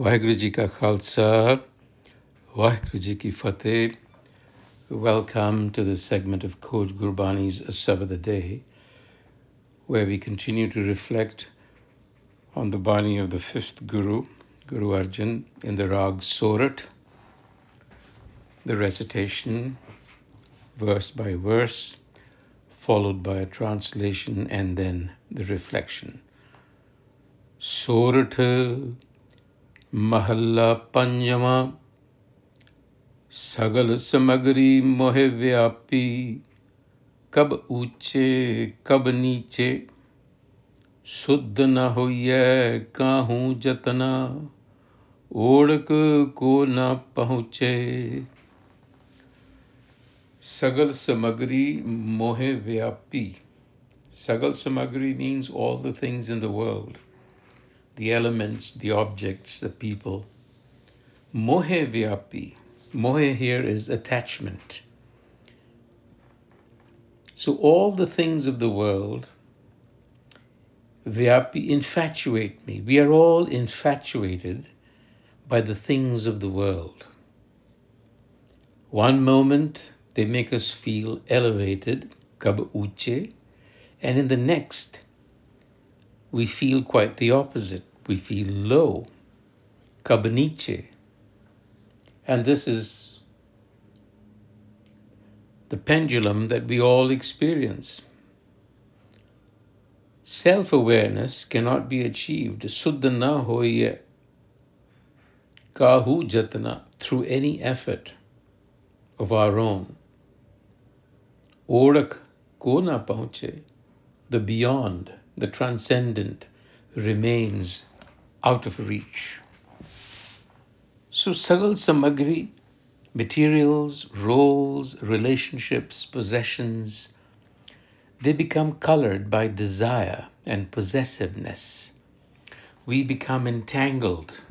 Waheguru Ji Ka Khalsa, Waheguru Ji Ki Fateh. Welcome to this segment of Coach Gurbani's a-sabad-a-day, where we continue to reflect on the Bani of the fifth Guru, Guru Arjan, in the Rag Sorat, the recitation, verse by verse, followed by a translation and then the reflection. Sorat Mahalla Panjama Sagal Samagri Moh Viapi Kab Uche Kab Niche Suddh na hoye kahu jatana Odak ko na pahuche. Sagal Samagri Moh Viapi. Sagal Samagri means all the things in the world, the elements, the objects, the people. Moh Viapi. Moh here is attachment. So all the things of the world, Viapi, infatuate me. We are all infatuated by the things of the world. One moment they make us feel elevated, kab uche, and in the next we feel quite the opposite. We feel low, kab niche. And this is the pendulum that we all experience. Self-awareness cannot be achieved, suddha na hoye kahu jatana, through any effort of our own. Odak ko na pahuche, the beyond, the transcendent, remains out of reach. So Sagal Samagri, materials, roles, relationships, possessions, they become colored by desire and possessiveness. We become entangled,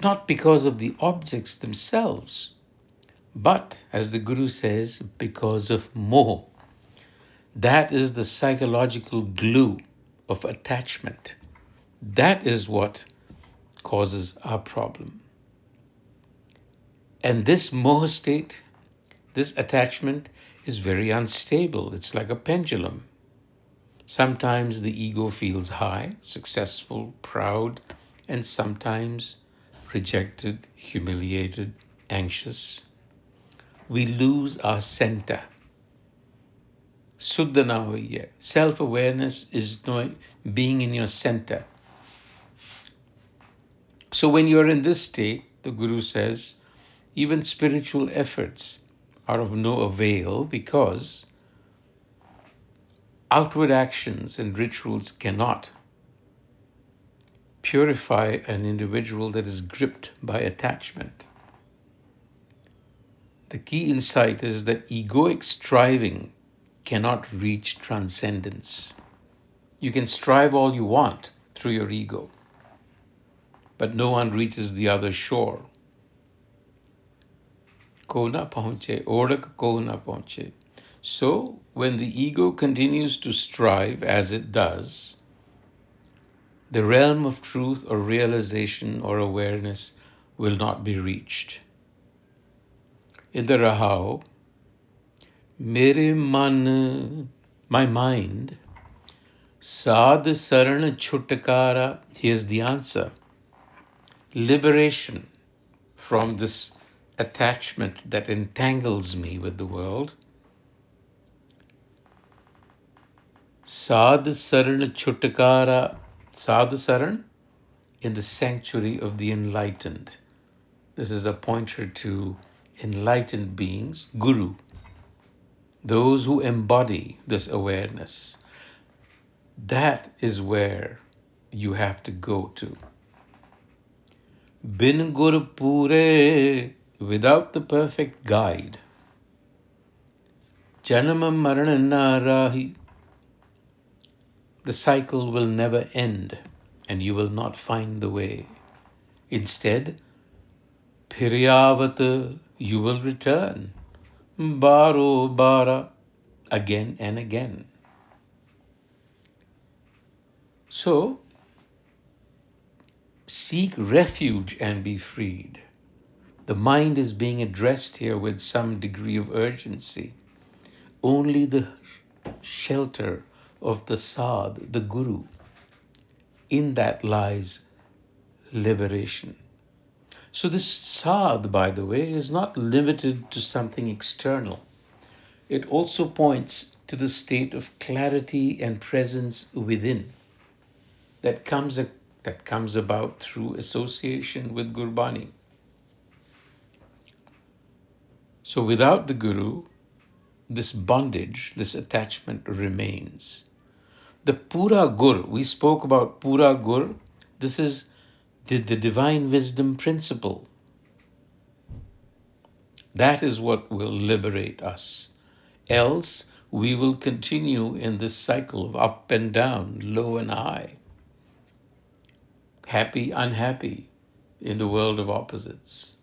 not because of the objects themselves, but, as the Guru says, because of moh. That is the psychological glue of attachment. That is what causes our problem. And this moh state, this attachment, is very unstable. It's like a pendulum. Sometimes the ego feels high, successful, proud, and sometimes rejected, humiliated, anxious. We lose our center. Suddha na hoye. Self-awareness is being in your center. So when you're in this state, the Guru says, even spiritual efforts are of no avail because outward actions and rituals cannot purify an individual that is gripped by attachment. The key insight is that egoic striving cannot reach transcendence. You can strive all you want through your ego, but no one reaches the other shore. Ko na pahuche, odak ko na pahuche. So, when the ego continues to strive as it does, the realm of truth or realization or awareness will not be reached. In the Rahao, Mere man, my mind, Sad Saran Chutakara, here's the answer. Liberation from this attachment that entangles me with the world. Sad Saran Chutakara, Sad Saran, in the sanctuary of the enlightened. This is a pointer to enlightened beings, Guru, those who embody this awareness. That is where you have to go to. Bin Gur Pure, without the perfect guide. Janama Marana na rahi. The cycle will never end and you will not find the way. Instead, Piryavat, you will return. Baro bara, again and again. So, seek refuge and be freed. The mind is being addressed here with some degree of urgency. Only the shelter of the Sad, the Guru, in that lies liberation. So this Sad, by the way, is not limited to something external. It also points to the state of clarity and presence within that comes about through association with Gurbani. So without the Guru, this bondage, this attachment remains. The Pura Gur, we spoke about Pura Gur. This is the divine wisdom principle. That is what will liberate us. Else, we will continue in this cycle of up and down, low and high, happy, unhappy, in the world of opposites.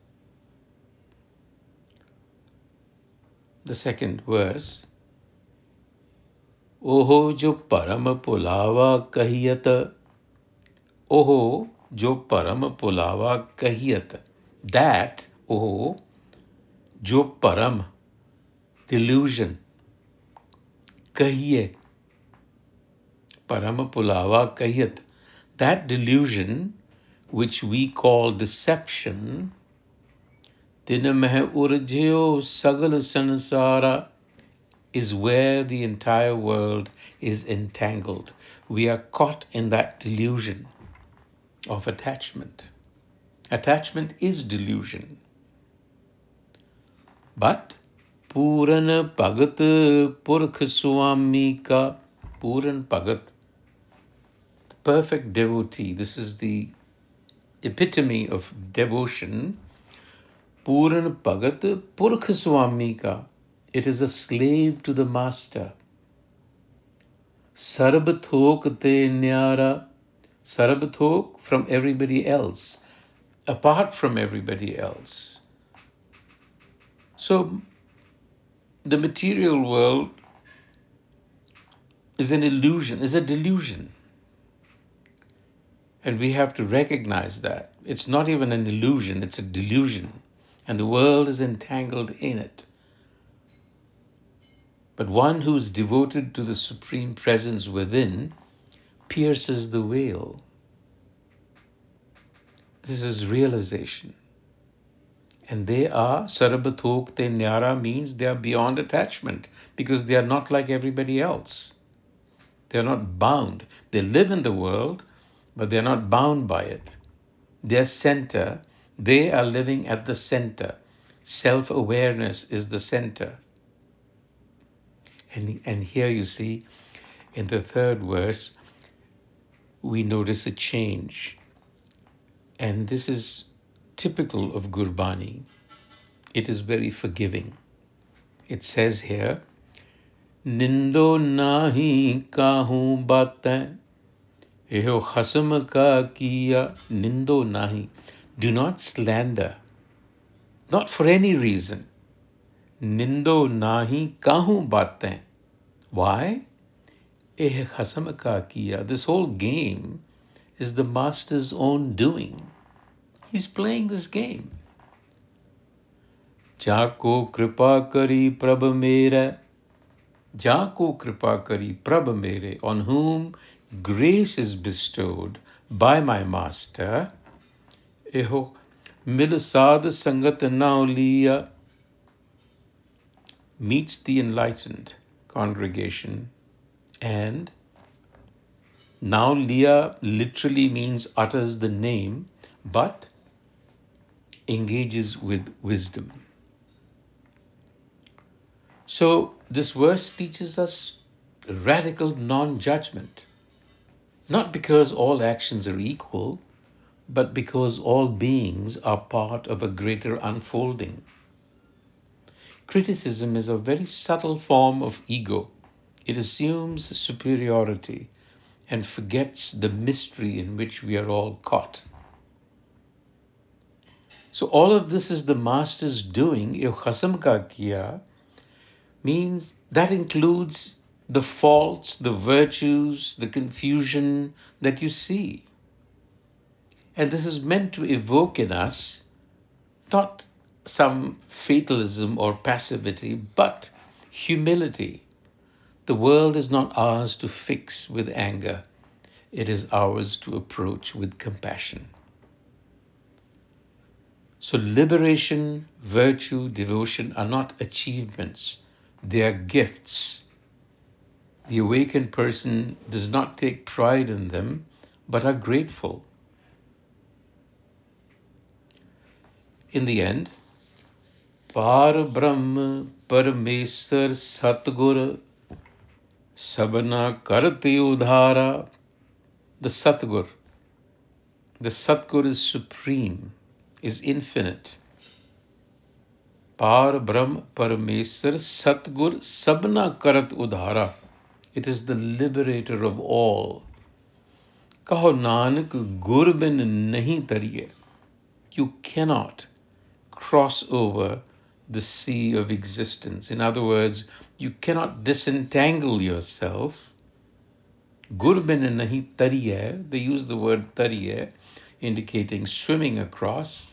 The second verse, Oho jo param pulava kahiyat, Oho jo param pulava kahiyat. That, Oho, jo param, delusion, kahiye, param pulava kahiyat. That delusion, which we call deception, Dinameh urjeo sagal sansara, is where the entire world is entangled. We are caught in that delusion of attachment. Attachment is delusion. But Puran Pagat Purkh Swami Ka, Puran Pagat, the perfect devotee, this is the epitome of devotion. Puran Pagat Purkh Swami Ka, it is a slave to the master. Sarab Thok Te Nyara, Sarab Thok, from everybody else, apart from everybody else. So the material world is an illusion, is a delusion. And we have to recognize that. It's not even an illusion, it's a delusion. And the world is entangled in it. But one who's devoted to the Supreme Presence within pierces the veil. This is realization. And they are, Sarabhathok Te Nyara, means they are beyond attachment because they are not like everybody else. They are not bound. They live in the world, but they are not bound by it. Their center, they are living at the center. Self-awareness is the center. And here you see, in the third verse, we notice a change. And this is typical of Gurbani. It is very forgiving. It says here, Nindo nahi kahu batan, eho khasam ka kiya, nindo nahi. Do not slander, not for any reason. Nindo nahi kahu batan. Why? Eh khasam ka kiya. This whole game is the master's own doing. He's playing this game. Jako kripa kari prabh mere. Jako kripa kari prabh mere. On whom grace is bestowed by my master. Eho mil sad sangat nao liya. Meets the enlightened congregation. And now liya literally means utters the name, but engages with wisdom. So this verse teaches us radical non-judgment, not because all actions are equal, but because all beings are part of a greater unfolding. Criticism is a very subtle form of ego. It assumes superiority and forgets the mystery in which we are all caught. So all of this is the master's doing. Khasam ka kiya means that includes the faults, the virtues, the confusion that you see. And this is meant to evoke in us not some fatalism or passivity, but humility. The world is not ours to fix with anger. It is ours to approach with compassion. So liberation, virtue, devotion are not achievements. They are gifts. The awakened person does not take pride in them, but are grateful. In the end, Par Brahm Parameswar Satgur Sabna Karate Udhara. The Satgur is supreme, is infinite. Par Brahm Parameswar Satgur Sabna Karat Udhara. It is the liberator of all. Kaho Nanak gur bin nahi tariye. You cannot cross over the sea of existence. In other words, you cannot disentangle yourself. Gur bin nahi tariye. They use the word tariye, indicating swimming across.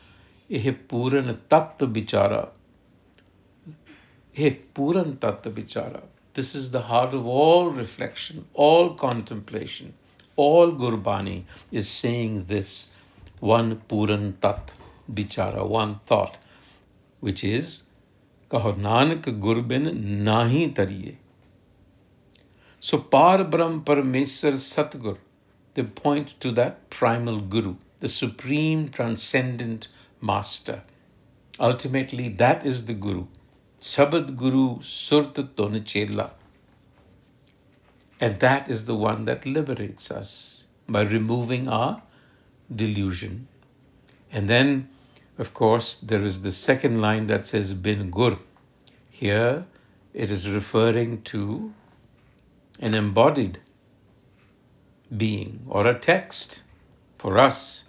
Eh puran tat bichara. Eh puran tat bichara. This is the heart of all reflection, all contemplation. All Gurbani is saying this, one Puran Tat Bichara, one thought, which is, Kaho Nanak Gurbin Nahi Tariye. So Par Brahm Parameswar Satgur, they point to that primal Guru, the supreme transcendent master. Ultimately, that is the Guru. Sabad Guru Surt Tonachela. And that is the one that liberates us by removing our delusion. And then, of course, there is the second line that says Bin Gur. Here, it is referring to an embodied being or a text for us.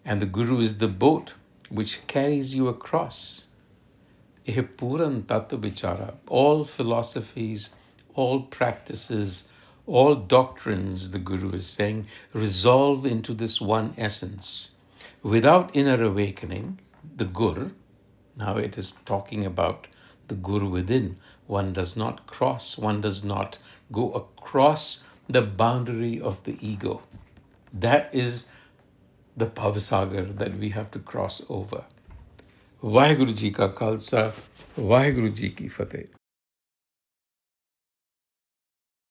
And the Guru is the boat which carries you across. Eh Puran Tattva Bichara. All philosophies, all practices, all doctrines, the Guru is saying, resolve into this one essence. Without inner awakening, the Gur, now it is talking about the Guru within, one does not cross, one does not go across the boundary of the ego. That is the Bhavasagar that we have to cross over. Vaheguru Ji Ka Khalsa, Vaheguru Ji Ki Fateh.